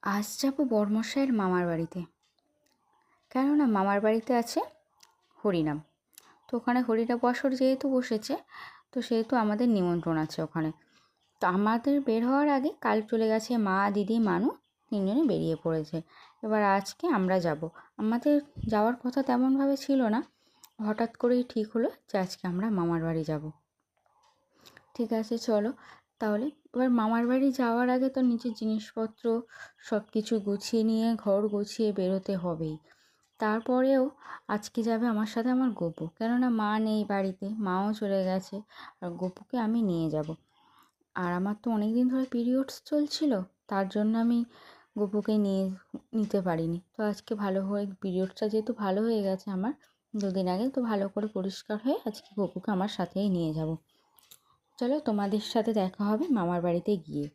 আজ যাব বড়মশাইয়ের মামার বাড়িতে। কেননা মামার বাড়িতে আছে হরিনাম। তো ওখানে হরিনাম বছর যেহেতু বসেছে, তো সেহেতু আমাদের নিমন্ত্রণ আছে ওখানে। তো আমাদের বের হওয়ার আগে কাল চলে গেছে মা, দিদি, মানু, তিনজনে বেরিয়ে পড়েছে। এবার আজকে আমরা যাব। আমাদের যাওয়ার কথা তেমনভাবে ছিল না, হঠাৎ করেই ঠিক হলো যে আজকে আমরা মামার বাড়ি যাব। ঠিক আছে, চলো তাহলে। এবার মামার বাড়ি যাওয়ার আগে তো নিজের জিনিসপত্র সব কিছু গুছিয়ে নিয়ে ঘর গুছিয়ে বেরোতে হবেই। তারপরেও আজকে যাবে আমার সাথে আমার গপু, কেননা মা নেই বাড়িতে, মাও চলে গেছে, আর গপুকে আমি নিয়ে যাব। আর আমার তো অনেক দিন ধরে পিরিয়ডস চলছিল, তার জন্য আমি গপুকে নিতে পারিনি। তো আজকে ভালো হয়ে পিরিয়ডসটা যেহেতু ভালো হয়ে গেছে আমার 2 দিন আগে, তো ভালো করে পরিষ্কার হয়ে আজকে গপুকে আমার সাথেই নিয়ে যাব। চলো, তোমাদের সাথে দেখা হবে মামার বাড়িতে গিয়ে।